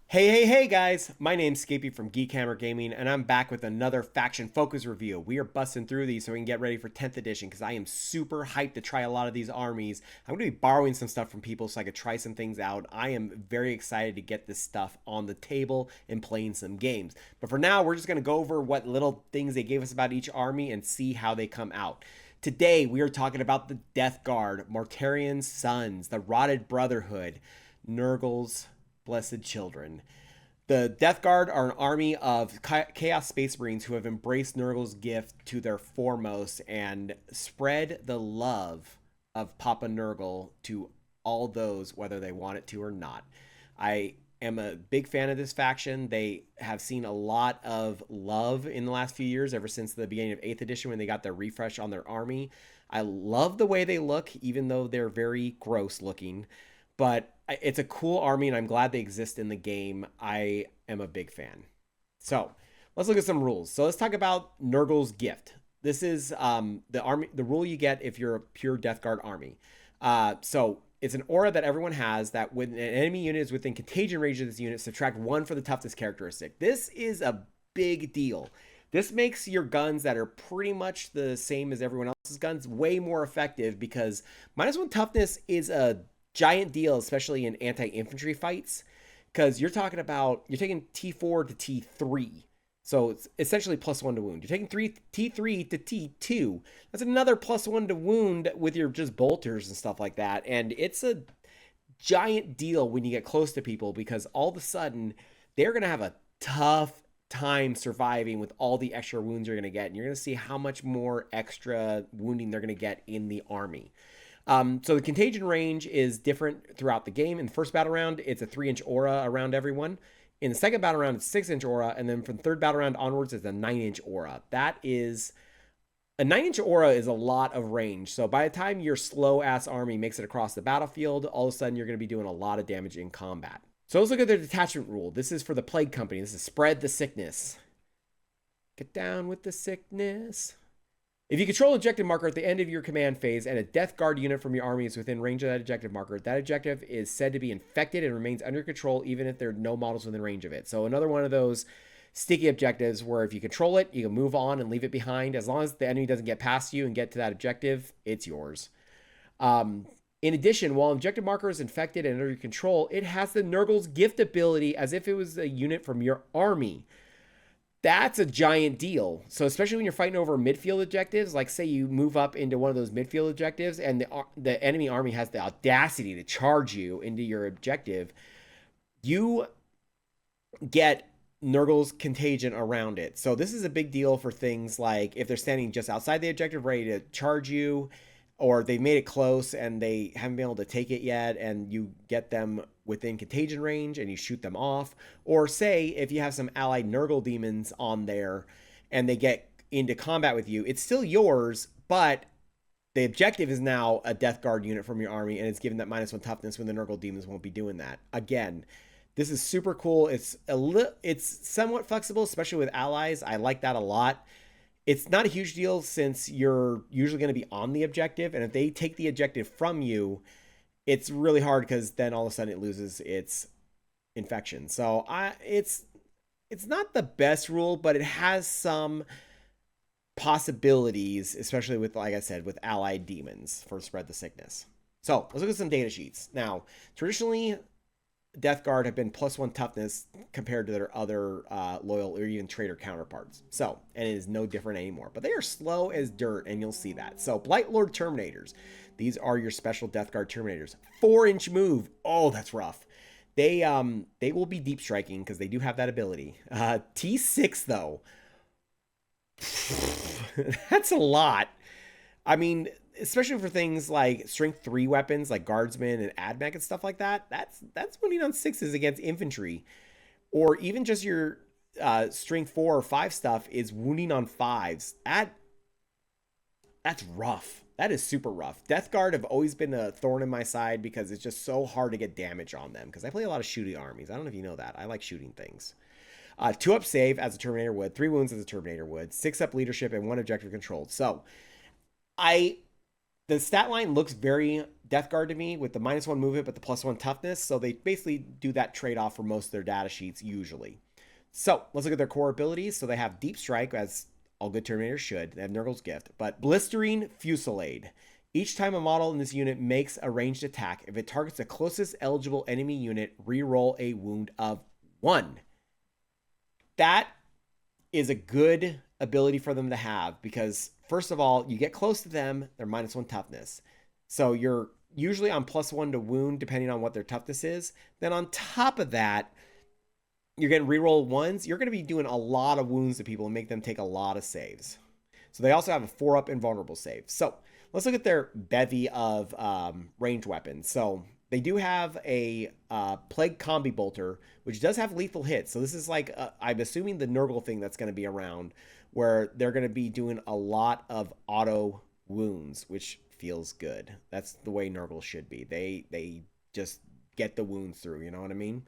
Hey guys, my name's Scapey from Geekhammer Gaming, and I'm back with another faction focus review. We are busting through these so we can get ready for 10th edition because I am super hyped to try a lot of these armies. I'm going to be borrowing some stuff from people so I could try some things out. I am very excited to get this stuff on the table and playing some games. But for now, we're just going to go over what little things they gave us about each army and see how they come out. Today, we are talking about the Death Guard, Mortarian's Sons, the Rotted Brotherhood, Nurgle's Blessed Children. The Death Guard are an army of Chaos Space Marines who have embraced Nurgle's gift to their foremost and spread the love of Papa Nurgle to all those, whether they want it to or not. I am a big fan of this faction. They have seen a lot of love in the last few years, ever since the beginning of 8th edition when they got their refresh on their army. I love the way they look, even though they're very gross looking. But it's a cool army, and I'm glad they exist in the game. I am a big fan. So let's look at some rules. So let's talk about Nurgle's gift. This is the rule you get if you're a pure Death Guard army. So it's an aura that everyone has that when an enemy unit is within contagion range of this unit, subtract 1 for the toughness characteristic. This is a big deal. This makes your guns that are pretty much the same as everyone else's guns way more effective because -1 toughness is a giant deal, especially in anti-infantry fights, because you're taking T4 to T3. So it's essentially +1 to wound. You're taking T3 to T2. That's another +1 to wound with your just bolters and stuff like that. And it's a giant deal when you get close to people because all of a sudden they're going to have a tough time surviving with all the extra wounds you're going to get. And you're going to see how much more extra wounding they're going to get in the army. So the contagion range is different throughout the game. In the first battle round, it's a 3-inch aura around everyone. In the second battle round, it's 6-inch aura, and then from the third battle round onwards, it's a 9-inch aura. That is a 9-inch aura is a lot of range. So by the time your slow ass army makes it across the battlefield, all of a sudden you're going to be doing a lot of damage in combat. So let's look at the detachment rule. This is for the Plague Company. This is spread the sickness. Get down with the sickness. If you control an objective marker at the end of your command phase and a Death Guard unit from your army is within range of that objective marker, that objective is said to be infected and remains under control even if there are no models within range of it. So another one of those sticky objectives where if you control it, you can move on and leave it behind. As long as the enemy doesn't get past you and get to that objective, it's yours. In addition, while objective marker is infected and under your control, it has the Nurgle's gift ability as if it was a unit from your army. That's a giant deal. So especially when you're fighting over midfield objectives, like say you move up into one of those midfield objectives and the enemy army has the audacity to charge you into your objective, you get Nurgle's contagion around it. So this is a big deal for things like if they're standing just outside the objective ready to charge you, or they made it close and they haven't been able to take it yet and you get them within contagion range and you shoot them off. Or say if you have some allied Nurgle demons on there and they get into combat with you, it's still yours, but the objective is now a Death Guard unit from your army and it's given that -1 toughness when the Nurgle demons won't be doing that. Again, this is super cool. It's somewhat flexible, especially with allies. I like that a lot. It's not a huge deal since you're usually going to be on the objective, and if they take the objective from you, it's really hard because then all of a sudden it loses its infection. So it's not the best rule, but it has some possibilities, especially with, like I said, with allied demons for spread the sickness. So let's look at some data sheets. Now, traditionally, Death Guard have been +1 toughness compared to their other loyal or even traitor counterparts. So, and it is no different anymore. But they are slow as dirt, and you'll see that. So, Blight Lord Terminators. These are your special Death Guard Terminators. 4-inch move. Oh, that's rough. They will be deep striking because they do have that ability. T6 though. That's a lot. I mean, especially for things like strength 3 weapons like guardsmen and admech and stuff like that. That's winning on 6s against infantry, or even just your strength 4 or 5 stuff is wounding on 5s. That's rough. That is super rough. Death Guard have always been a thorn in my side because it's just so hard to get damage on them because I play a lot of shooting armies. I don't know if you know that. I like shooting things. 2-up save as a Terminator would, 3 wounds as a Terminator would, 6-up leadership, and 1 objective controlled. So I The stat line looks very Death Guard to me with the -1 movement but the +1 toughness. So they basically do that trade off for most of their data sheets usually. So let's look at their core abilities. So they have Deep Strike, as all good Terminators should. They have Nurgle's Gift, but Blistering Fusillade. Each time a model in this unit makes a ranged attack, if it targets the closest eligible enemy unit, re-roll a wound of 1. That is a good ability for them to have because, first of all, you get close to them, they're -1 toughness. So you're usually on +1 to wound depending on what their toughness is. Then on top of that, you're getting reroll 1s. You're going to be doing a lot of wounds to people and make them take a lot of saves. So they also have a 4-up invulnerable save. So let's look at their bevy of ranged weapons. So they do have a Plague Combi Bolter, which does have lethal hits. So this is like, I'm assuming the Nurgle thing that's going to be around, where they're going to be doing a lot of auto wounds, which feels good. That's the way Nurgle should be. They just get the wounds through, you know what I mean?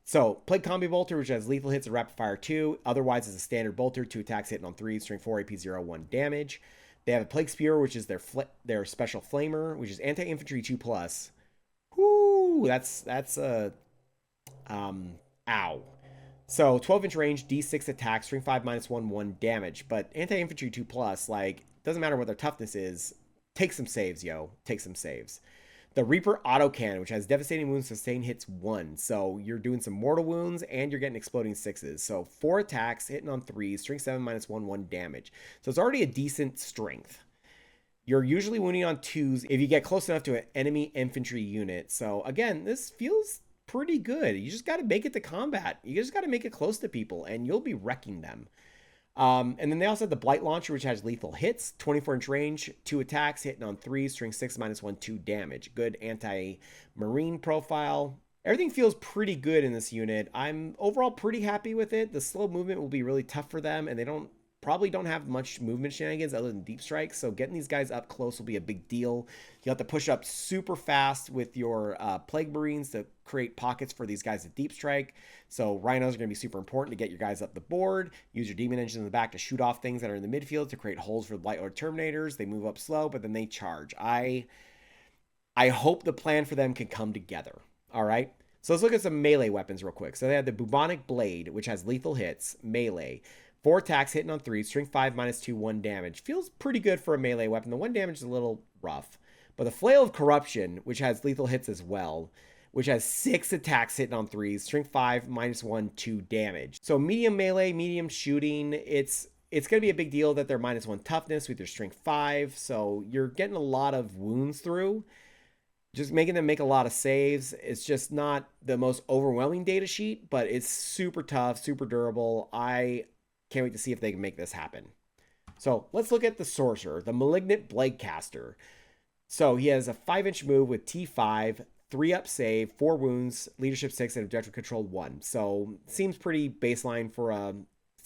So, Plague Combi Bolter, which has lethal hits and rapid fire 2. Otherwise, is a standard bolter, 2 attacks hitting on 3, strength 4, AP 0, 1 damage. They have a Plague Spear, which is their special flamer, which is anti-infantry 2+. Whoo, that's a ow. So 12-inch range, D6 attack, string 5 -1, 1 damage. But anti-infantry 2+, like, doesn't matter what their toughness is. Take some saves, yo. Take some saves. The Reaper Autocannon, which has devastating wounds, sustain hits 1. So you're doing some mortal wounds and you're getting exploding 6s. So 4 attacks, hitting on 3s, string 7 -1, 1 damage. So it's already a decent strength. You're usually wounding on 2s if you get close enough to an enemy infantry unit. So again, this feels pretty good. You just got to make it to combat. You just got to make it close to people and you'll be wrecking them. And then they also have the Blight Launcher, which has lethal hits, 24-inch range, 2 attacks, hitting on 3, string 6 -1, 2 damage. Good anti-marine profile. Everything feels pretty good in this unit. I'm overall pretty happy with it. The slow movement will be really tough for them, and they probably don't have much movement shenanigans other than deep strikes. So getting these guys up close will be a big deal. You have to push up super fast with your Plague Marines to create pockets for these guys to deep strike. So Rhinos are going to be super important to get your guys up the board. Use your Demon Engines in the back to shoot off things that are in the midfield to create holes for the Light Lord Terminators. They move up slow, but then they charge. I hope the plan for them can come together. All right. So let's look at some melee weapons real quick. So they have the Bubonic Blade, which has lethal hits, melee. 4 attacks, hitting on 3, string 5 -2, 1 damage. Feels pretty good for a melee weapon. The 1 damage is a little rough. But the Flail of Corruption, which has lethal hits as well, which has 6 attacks, hitting on 3s, string 5 -1, 2 damage. So medium melee, medium shooting. It's going to be a big deal that they're -1 toughness with their strength 5. So you're getting a lot of wounds through. Just making them make a lot of saves. It's just not the most overwhelming data sheet, but it's super tough, super durable. I can't wait to see if they can make this happen. So let's look at the Sorcerer, the Malignant Bladecaster. So he has a 5-inch move with T5, 3-up save, 4 wounds, leadership 6, and objective control 1. So seems pretty baseline for a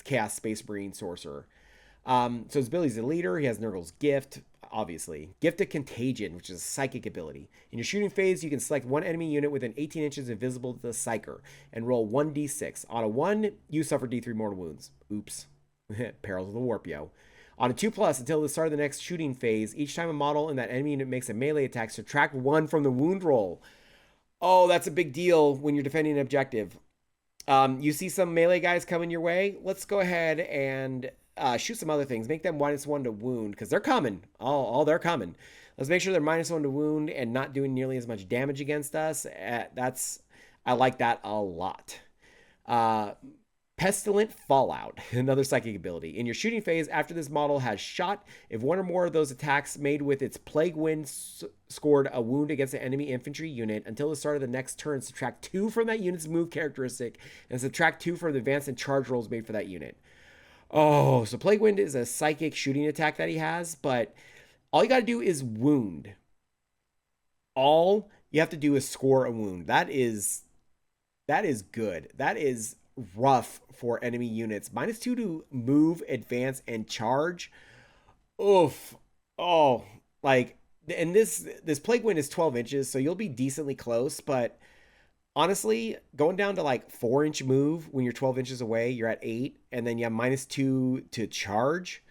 Chaos Space Marine Sorcerer. So his ability is a leader. He has Nurgle's Gift, obviously. Gift of Contagion, which is a psychic ability. In your shooting phase, you can select one enemy unit within 18 inches invisible to the Psyker and roll 1d6. On a 1, you suffer d3 mortal wounds. Oops. Perils of the Warp, yo. On a 2+, until the start of the next shooting phase, each time a model in that enemy unit makes a melee attack, subtract 1 from the wound roll. Oh, that's a big deal when you're defending an objective. You see some melee guys coming your way? Let's go ahead and shoot some other things. Make them -1 to wound, because they're coming. Oh, they're coming. Let's make sure they're -1 to wound and not doing nearly as much damage against us. I like that a lot. Pestilent Fallout, another psychic ability. In your shooting phase, after this model has shot, if one or more of those attacks made with its Plague Wind scored a wound against an enemy infantry unit, until the start of the next turn, subtract 2 from that unit's move characteristic and subtract 2 from the advance and charge rolls made for that unit. Oh, so Plague Wind is a psychic shooting attack that he has, but all you got to do is wound. All you have to do is score a wound. That is good. That is rough for enemy units. -2 to move, advance, and charge. Oof. Oh, like, and this Plague Wind is 12 inches, so you'll be decently close, but honestly, going down to like 4-inch move when you're 12 inches away, you're at 8, and then you have -2 to charge.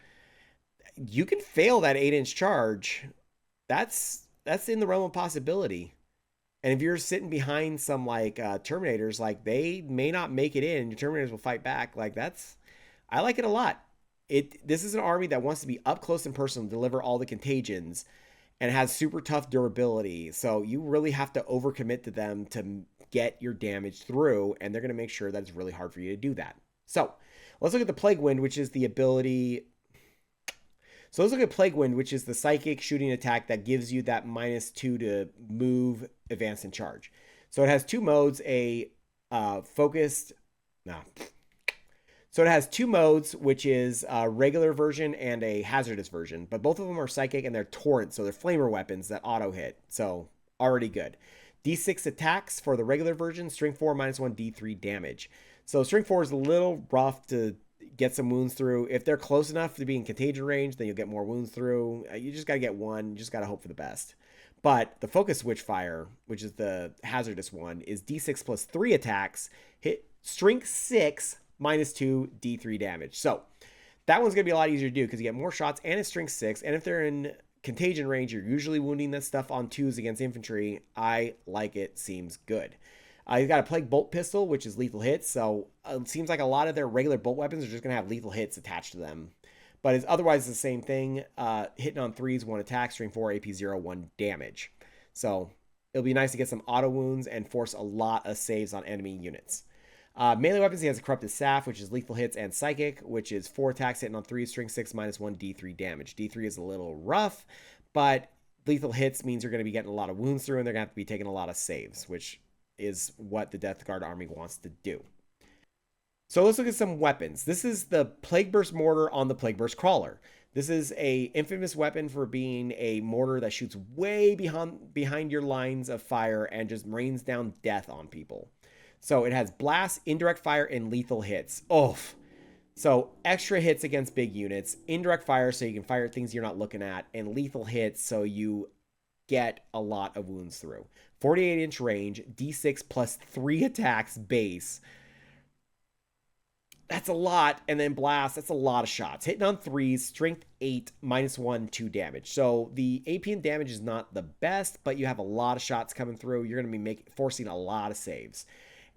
You can fail that 8-inch charge that's in the realm of possibility. And if you're sitting behind some like Terminators, like they may not make it in, your Terminators will fight back. Like that's, I like it a lot. This is an army that wants to be up close and personal, deliver all the contagions, and has super tough durability. So you really have to overcommit to them to get your damage through, and they're going to make sure that it's really hard for you to do that. So let's look at the Plague Wind, which is the ability. So let's look at Plague Wind, which is the psychic shooting attack that gives you that -2 to move, advance, and charge. So it has two modes, a focused, nah. So it has two modes, which is a regular version and a hazardous version, but both of them are psychic and they're torrents, so they're flamer weapons that auto hit. So already good. D6 attacks for the regular version, string 4 -1 D3 damage. So string 4 is a little rough to get some wounds through. If they're close enough to be in contagion range, then you'll get more wounds through. You just got to get one. You just got to hope for the best. But the focus Witchfire, which is the hazardous one, is D6 plus 3 attacks, hit strength 6 -2 D3 damage. So that one's going to be a lot easier to do because you get more shots and it's strength 6. And if they're in contagion range, you're usually wounding that stuff on 2s against infantry. I like it. Seems good. You've got a Plague Bolt Pistol, which is lethal hits. So it seems like a lot of their regular bolt weapons are just going to have lethal hits attached to them. But it's otherwise the same thing. Hitting on 3s, 1 attack, string 4, AP 0, 1 damage. So it'll be nice to get some auto wounds and force a lot of saves on enemy units. Melee weapons, he has a Corrupted Staff, which is lethal hits and psychic, which is 4 attacks hitting on 3s, string 6, -1 D3 damage. D3 is a little rough, but lethal hits means you're going to be getting a lot of wounds through and they're going to have to be taking a lot of saves, which is what the Death Guard army wants to do. So let's look at some weapons. This is the Plague Burst Mortar on the Plague Burst Crawler. This is a infamous weapon for being a mortar that shoots way behind your lines of fire and just rains down death on people. So it has blast, indirect fire, and lethal hits. Oof. So extra hits against big units, indirect fire so you can fire at things you're not looking at, and lethal hits so you get a lot of wounds through. 48-inch range, D6 plus 3 attacks base. That's a lot. And then blast, that's a lot of shots. Hitting on 3s, strength 8, -1, 2 damage. So the AP and damage is not the best, but you have a lot of shots coming through. You're going to be forcing a lot of saves.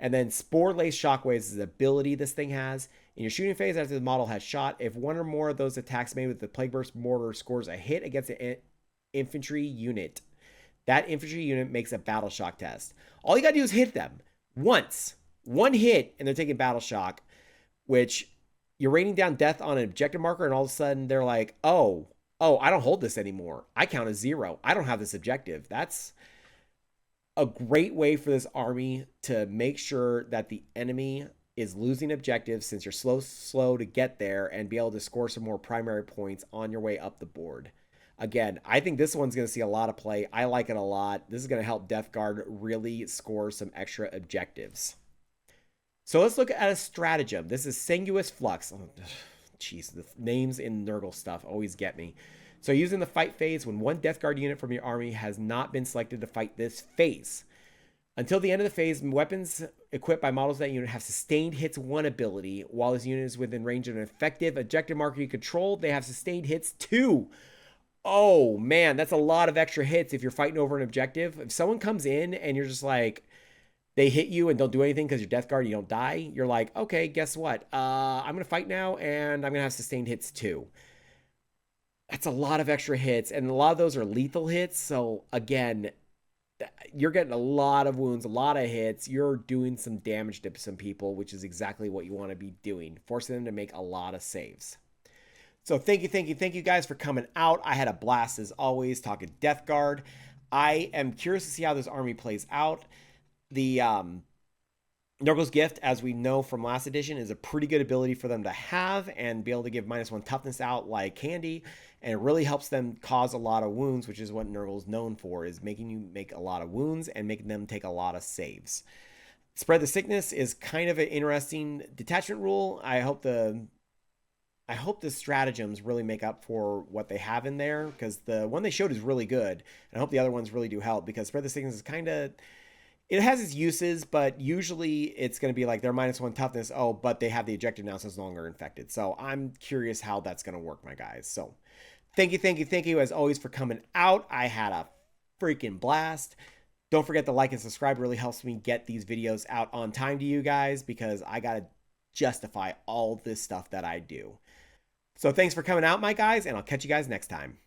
And then Spore Lace Shockwaves is an ability this thing has. In your shooting phase, after the model has shot, if one or more of those attacks made with the Plague Burst Mortar scores a hit against an infantry unit, that infantry unit makes a battle shock test. All you got to do is hit them once. One hit, and they're taking battle shock, which you're raining down death on an objective marker, and all of a sudden they're like, oh, I don't hold this anymore. I count as 0. I don't have this objective. That's a great way for this army to make sure that the enemy is losing objectives since you're slow to get there and be able to score some more primary points on your way up the board. Again, I think this one's going to see a lot of play. I like it a lot. This is going to help Death Guard really score some extra objectives. So let's look at a stratagem. This is Sanguous Flux. Oh, jeez, the names in Nurgle stuff always get me. So using the fight phase, when one Death Guard unit from your army has not been selected to fight this phase. Until the end of the phase, weapons equipped by models of that unit have sustained hits 1 ability. While this unit is within range of an effective objective marker you control, they have sustained hits 2. Oh, man, that's a lot of extra hits if you're fighting over an objective. If someone comes in and you're just like, they hit you and don't do anything because you're Death Guard and you don't die, you're like, okay, guess what? I'm going to fight now and I'm going to have sustained hits 2. That's a lot of extra hits, and a lot of those are lethal hits. So again, you're getting a lot of wounds, a lot of hits. You're doing some damage to some people, which is exactly what you want to be doing, forcing them to make a lot of saves. So thank you guys for coming out. I had a blast as always talking Death Guard. I am curious to see how this army plays out. The Nurgle's Gift, as we know from last edition, is a pretty good ability for them to have and be able to give -1 toughness out like candy. And it really helps them cause a lot of wounds, which is what Nurgle's known for, is making you make a lot of wounds and making them take a lot of saves. Spread the Sickness is kind of an interesting detachment rule. I hope the stratagems really make up for what they have in there, because the one they showed is really good. And I hope the other ones really do help, because Spread the Sickness is kind of... It has its uses, but usually it's going to be like they're -1 toughness. Oh, but they have the objective now, so it's no longer infected. So I'm curious how that's going to work, my guys. So Thank you as always for coming out. I had a freaking blast. Don't forget to like and subscribe. It really helps me get these videos out on time to you guys because I got to justify all this stuff that I do. So thanks for coming out, my guys, and I'll catch you guys next time.